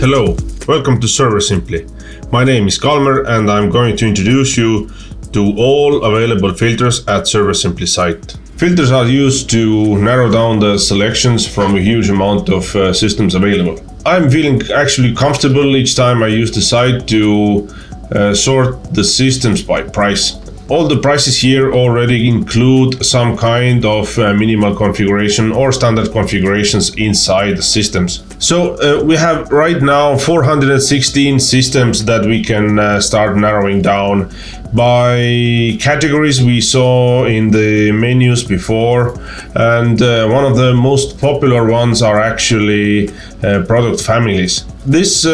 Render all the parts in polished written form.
Hello, welcome to Server Simply. My name is Kalmer and I'm going to introduce you to all available filters at Server Simply site. Filters are used to narrow down the selections from a huge amount of systems available. I'm feeling actually comfortable each time I use the site to sort the systems by price. All the prices here already include some kind of minimal configuration or standard configurations inside the systems. So we have right now 416 systems that we can start narrowing down by categories we saw in the menus before, and one of the most popular ones are actually product families. This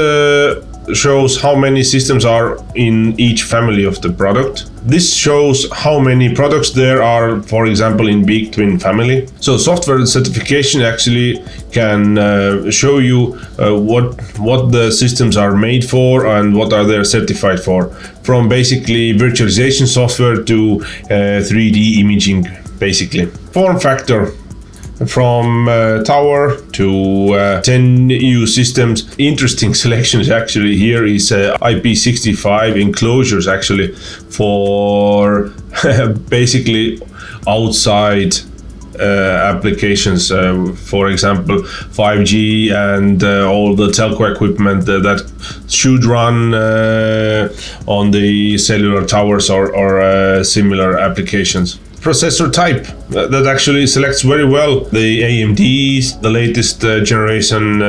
shows how many systems are in each family of the product. This shows how many products there are, for example, in Big Twin family. So software certification actually can show you what the systems are made for and what are they certified for, from basically virtualization software to 3D imaging, basically. Form factor, from tower to 10U systems. Interesting selections actually here is IP65 enclosures actually for basically outside applications, for example 5G and all the telco equipment that should run on the cellular towers or similar applications. Processor type, that actually selects very well the AMDs, the latest generation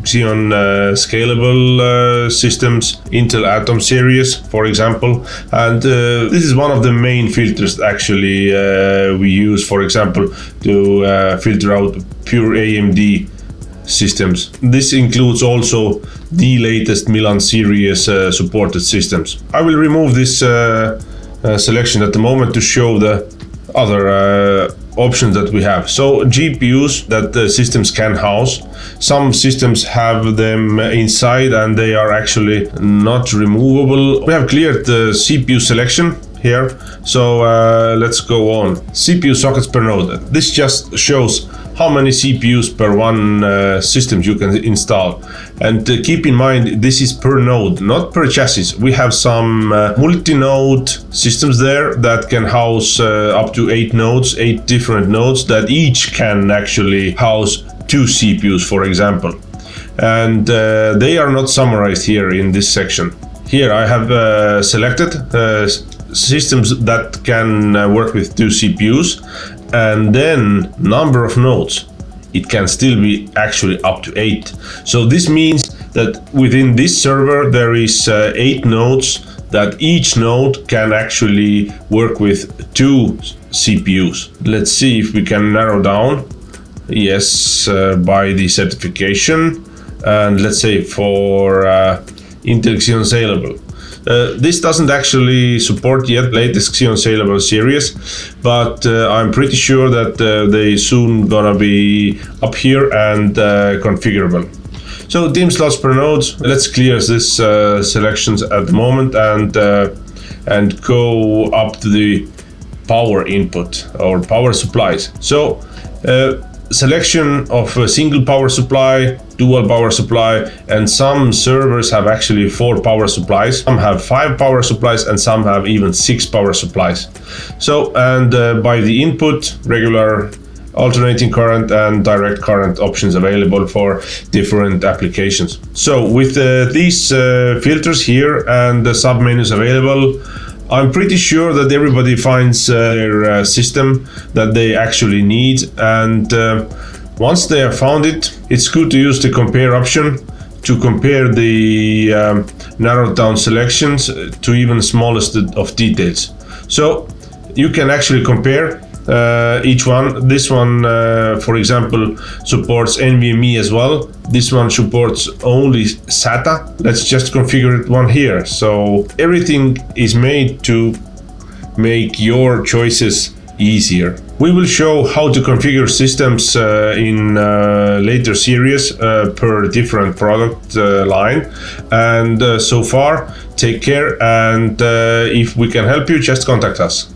Xeon scalable systems, Intel Atom series, for example. And this is one of the main filters actually we use, for example, to filter out pure AMD systems. This includes also the latest Milan series supported systems. I will remove this selection at the moment to show the other options that we have. So GPUs that the systems can house. Some systems have them inside and they are actually not removable. We have cleared the CPU selection here. So let's go on. CPU sockets per node. This just shows how many CPUs per one system you can install. And keep in mind, this is per node, not per chassis. We have some multi-node systems there that can house up to 8 different nodes that each can actually house 2 CPUs, for example. And they are not summarized here in this section. Here I have selected systems that can work with 2 CPUs, and then number of nodes. It can still be actually up to 8. So this means that within this server there is 8 nodes that each node can actually work with 2 CPUs. Let's see if we can narrow down. Yes, by the certification, and let's say for Intel Xeon Scalable. This doesn't actually support yet latest Xeon Scalable series, but I'm pretty sure that they soon gonna be up here and configurable. So DIMM slots per node. Let's clear this selections at the moment and go up to the power input or power supplies. So selection of a single power supply, dual power supply, and some servers have actually 4 power supplies. Some have 5 power supplies and some have even 6 power supplies. So, and by the input, regular alternating current and direct current options available for different applications. So with these filters here and the submenus available, I'm pretty sure that everybody finds their system that they actually need, and once they have found it, it's good to use the compare option to compare the narrowed down selections to even smallest of details. So you can actually compare each one. This one, for example, supports NVMe as well. This one supports only SATA. Let's just configure one here. So everything is made to make your choices easier. We will show how to configure systems in later series per different product line. And so far, take care, and if we can help you, just contact us.